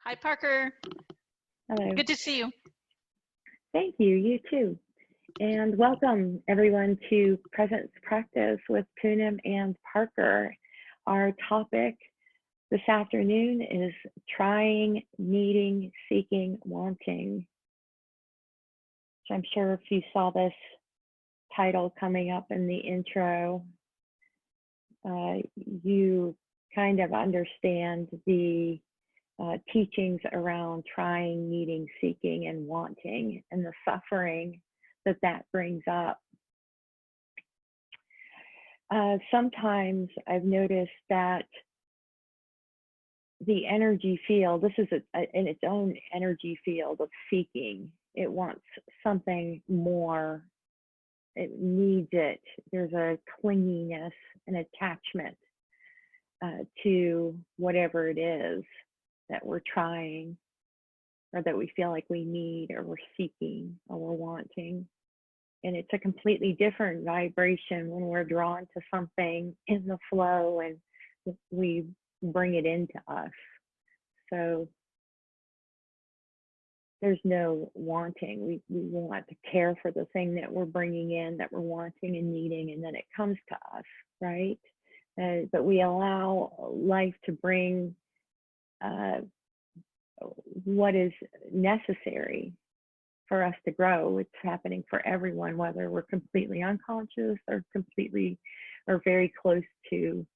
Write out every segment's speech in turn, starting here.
Hi, Parker. Hello. Good to see you. Thank you. You too. And welcome everyone to Presence Practice with Poonam and Parker. Our topic this afternoon is trying, needing, seeking, wanting. So I'm sure if you saw this title coming up in the intro, you kind of understand the teachings around trying, needing, seeking, and wanting, and the suffering that that brings up. Sometimes I've noticed that the energy field, this is in its own energy field of seeking. It wants something more. It needs it. There's a clinginess, an attachment to whatever it is that we're trying, or that we feel like we need, or we're seeking, or we're wanting. And it's a completely different vibration when we're drawn to something in the flow and we bring it into us. So there's no wanting. We want to care for the thing that we're bringing in, that we're wanting and needing, and then it comes to us, right? But we allow life to bring what is necessary for us to grow. It's happening for everyone, whether we're completely unconscious or completely or very close to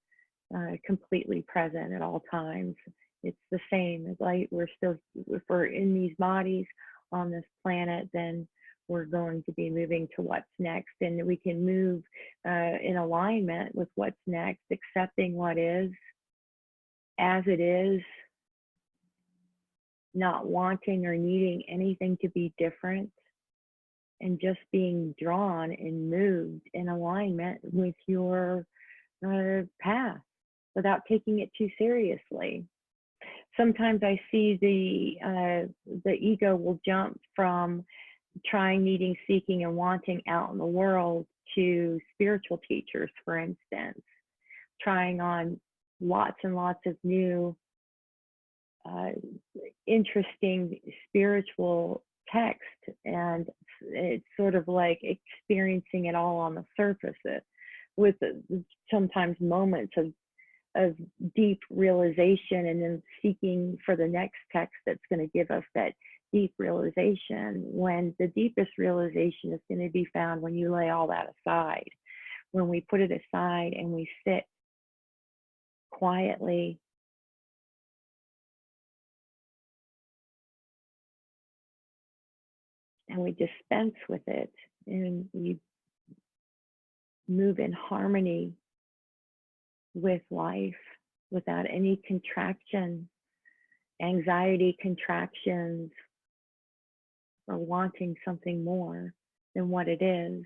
completely present at all times. It's the same. It's like we're still, if we're in these bodies on this planet, then we're going to be moving to what's next, and we can move in alignment with what's next, accepting what is as it is, not wanting or needing anything to be different, and just being drawn and moved in alignment with your path without taking it too seriously. Sometimes I see the ego will jump from trying, needing, seeking, and wanting out in the world to spiritual teachers, for instance, trying on lots and lots of new interesting spiritual text, and it's sort of like experiencing it all on the surface, with sometimes moments of deep realization, and then seeking for the next text that's going to give us that deep realization, when the deepest realization is going to be found when you lay all that aside, when we put it aside and we sit quietly and we dispense with it, and we move in harmony with life without any contraction, anxiety contractions, or wanting something more than what it is.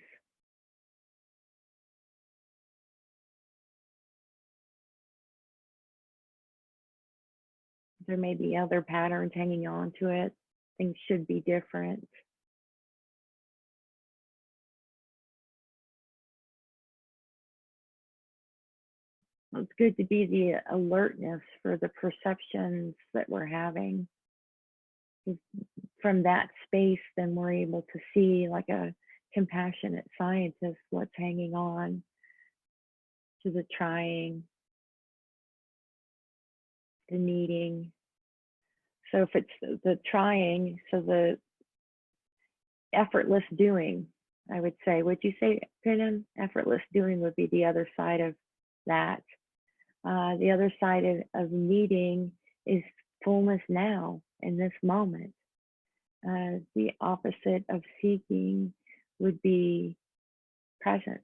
There may be other patterns hanging on to it. Things should be different. It's good to be the alertness for the perceptions that we're having. From that space, then we're able to see, like a compassionate scientist, what's hanging on to the trying, the needing. So if it's the trying, so the effortless doing, I would say, would you say, Poonam? Effortless doing would be the other side of that. The other side of needing is fullness now, in this moment. The opposite of seeking would be presence.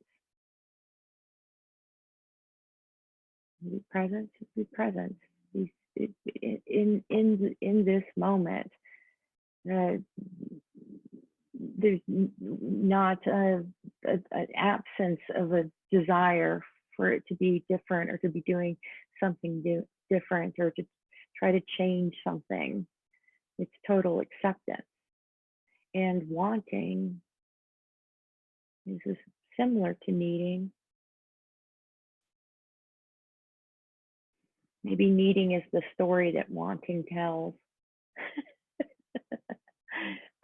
Be present, be present. In this moment, there's not an absence of a desire for it to be different, or to be doing something different, or to try to change something. It's total acceptance. And wanting is similar to needing. Maybe needing is the story that wanting tells.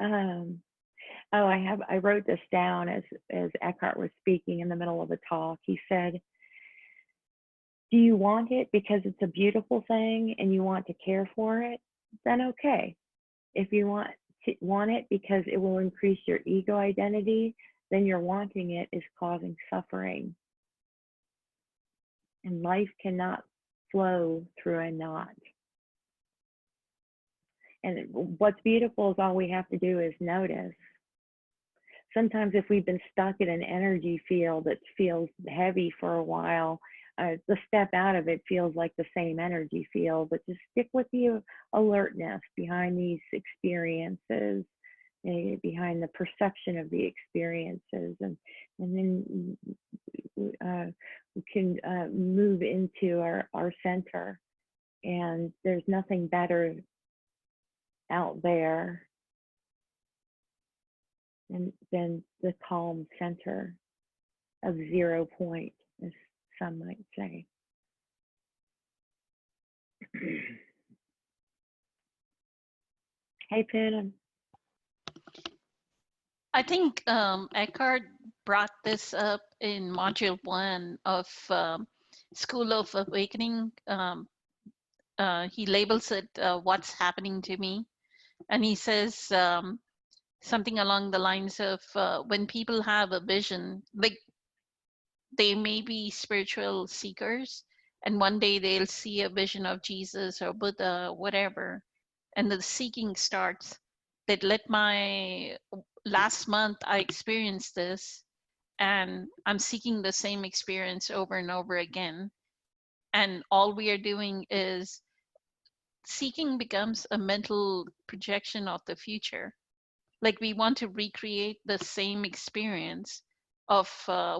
Um, oh, I wrote this down as Eckhart was speaking in the middle of a talk. He said, do you want it because it's a beautiful thing and you want to care for it? Then okay. If you want it because it will increase your ego identity, then your wanting it is causing suffering. And life cannot flow through a knot. And what's beautiful is all we have to do is notice. Sometimes if we've been stuck in an energy field that feels heavy for a while, the step out of it feels like the same energy field, but just stick with the alertness behind these experiences, behind the perception of the experiences, and then we can move into our center. And there's nothing better out there than the calm center of 0 point, as some might say. Hey, Poonam. I think Eckhart brought this up in module 1 of School of Awakening. He labels it what's happening to me. And he says something along the lines of when people have a vision, like they may be spiritual seekers, and one day they'll see a vision of Jesus or Buddha, whatever, and the seeking starts. That last month I experienced this, and I'm seeking the same experience over and over again. And all we are doing is seeking becomes a mental projection of the future. Like we want to recreate the same experience of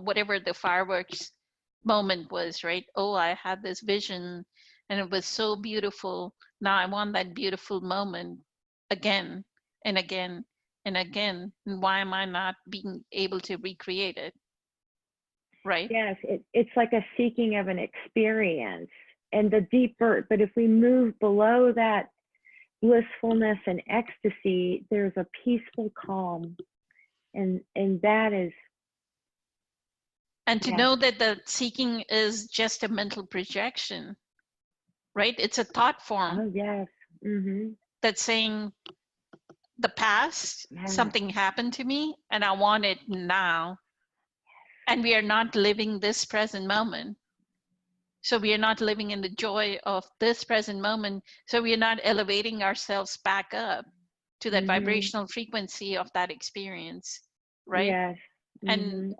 whatever the fireworks moment was, right? Oh, I had this vision and it was so beautiful. Now I want that beautiful moment again and again and again. And why am I not being able to recreate it? Right? Yes, it's like a seeking of an experience and the deeper, but if we move below that blissfulness and ecstasy, there's a peaceful calm. And that is. And to know that the seeking is just a mental projection, right? It's a thought form. Oh, yes. Mm-hmm. That's saying the past, something happened to me and I want it now. And we are not living this present moment. So we are not living in the joy of this present moment. So we are not elevating ourselves back up to that vibrational frequency of that experience, right? Yes. And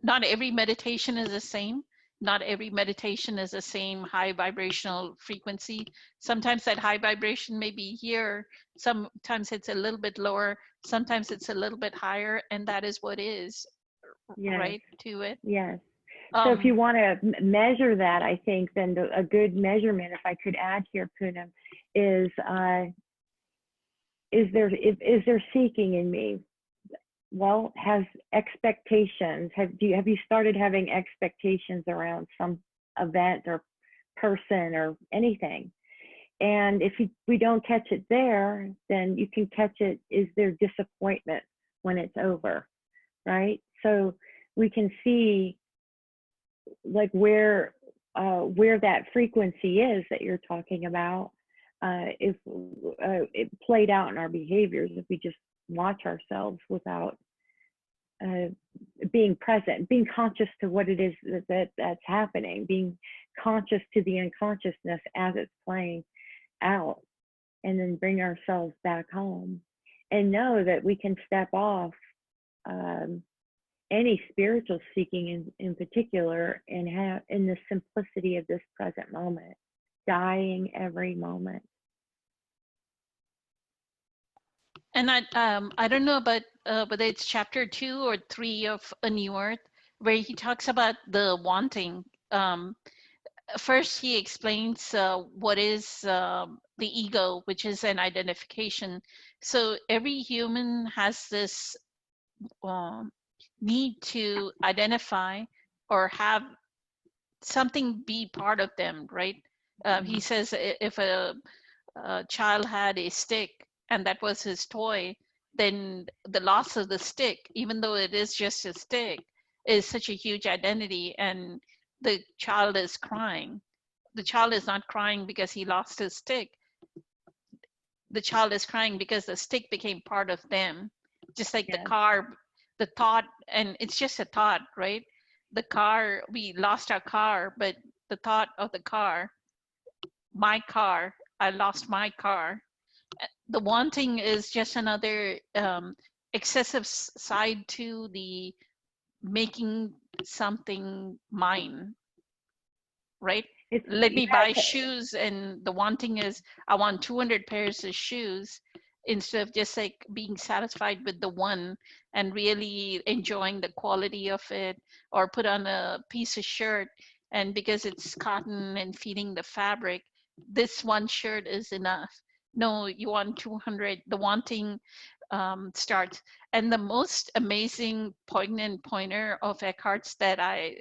not every meditation is the same. Not every meditation is the same high vibrational frequency. Sometimes that high vibration may be here. Sometimes it's a little bit lower. Sometimes it's a little bit higher. And that is what is, right, to it. Yes. So if you want to measure that, I think then a good measurement, if I could add here, Poonam, is there seeking in me? Well, has expectations, have you started having expectations around some event or person or anything? And if we don't catch it there, then you can catch it, is there disappointment when it's over, right? So we can see like where that frequency is that you're talking about, if it played out in our behaviors, if we just watch ourselves without being present, being conscious to what it is that's happening, being conscious to the unconsciousness as it's playing out, and then bring ourselves back home and know that we can step off any spiritual seeking in particular and have in the simplicity of this present moment, dying every moment. And I don't know about whether it's chapter 2 or 3 of A New Earth, where he talks about the wanting. First, he explains what is the ego, which is an identification. So every human has this need to identify or have something be part of them, right? He says if a child had a stick and that was his toy, then the loss of the stick, even though it is just a stick, is such a huge identity, and the child is crying. The child is not crying because he lost his stick. The child is crying because the stick became part of them, just like the Yes. car, the thought, and it's just a thought, right? The car, we lost our car, but the thought of the car, my car, I lost my car. The wanting is just another excessive side to the making something mine, right? It's, Let me buy yes, shoes, and the wanting is I want 200 pairs of shoes instead of just like being satisfied with the one and really enjoying the quality of it, or put on a piece of shirt and because it's cotton and feeling the fabric, this one shirt is enough. No, you want 200. The wanting starts. And the most amazing poignant pointer of Eckhart's that I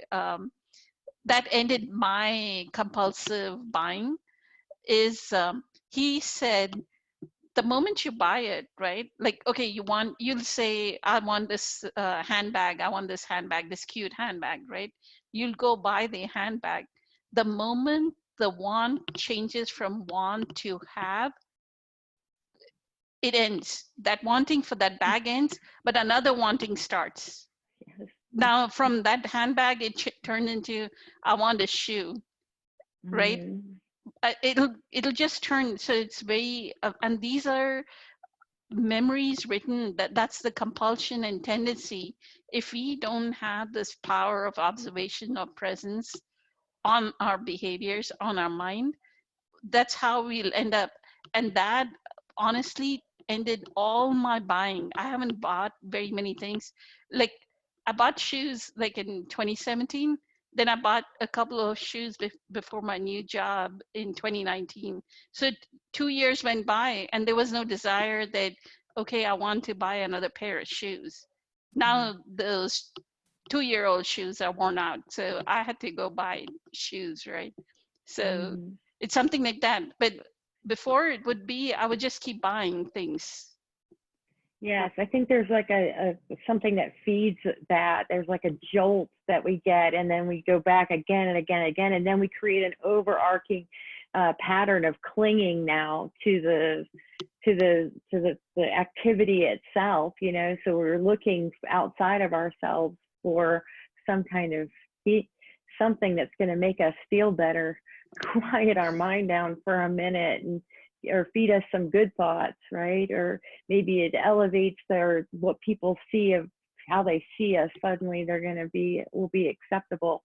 that ended my compulsive buying is he said the moment you buy it, right? Like, okay, you'll say, I want this handbag, I want this handbag, this cute handbag, right? You'll go buy the handbag. The moment the want changes from want to have, it ends. That wanting for that bag ends, but another wanting starts. yes. Now, from that handbag, it turned into, I want a shoe, right? Mhm. It'll just turn. So it's very, and these are memories written, that's the compulsion and tendency. If we don't have this power of observation or presence on our behaviors, on our mind, that's how we'll end up. And that honestly ended all my buying. I haven't bought very many things. Like, I bought shoes like in 2017. Then I bought a couple of shoes before my new job in 2019. So 2 years went by and there was no desire that, okay, I want to buy another pair of shoes. Now those 2-year-old shoes are worn out. So I had to go buy shoes, right? So Mhm. it's something like that. But before it would be, I would just keep buying things. Yes, I think there's like a something that feeds that. There's like a jolt that we get, and then we go back again and again and again, and then we create an overarching pattern of clinging now to the activity itself. You know, so we're looking outside of ourselves for some kind of something that's going to make us feel better, quiet our mind down for a minute, and or feed us some good thoughts, right? Or maybe it elevates their what people see of how they see us. Suddenly they're going to will be acceptable.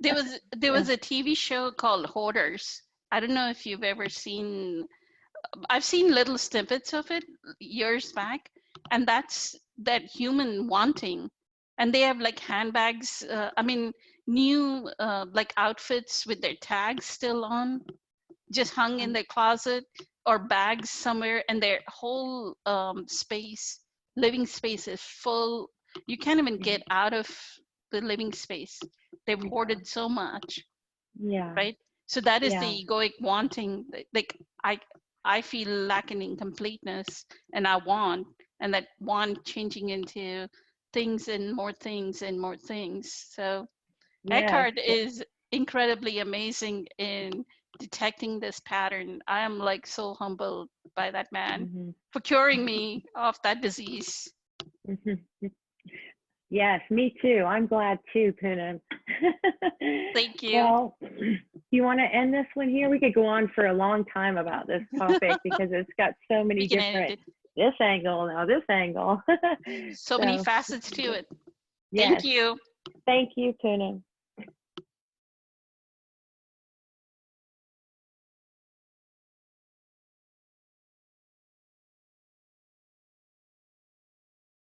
There Yeah. was a TV show called Hoarders. I don't know if you've ever seen. I've seen little snippets of it years back, and that's that human wanting. And they have like handbags. I mean, new like outfits with their tags still on, just hung in their closet, or bags somewhere, and their whole space, living space is full. You can't even get out of the living space. They've Yeah. hoarded so much, Yeah. right? So that is Yeah. the egoic wanting. Like I feel lacking in completeness, and I want, and that want changing into things and more things and more things. So Yes. Eckhart is incredibly amazing in detecting this pattern. I am like so humbled by that man Hmm. for curing me of that disease. Hmm. Yes, me too. I'm glad too, Poonam. Thank you. Well, you want to end this one here? We could go on for a long time about this topic because it's got so many We can end different, it. this angle, now this angle. So many So, facets to it. Thank yes, you. thank you, Poonam.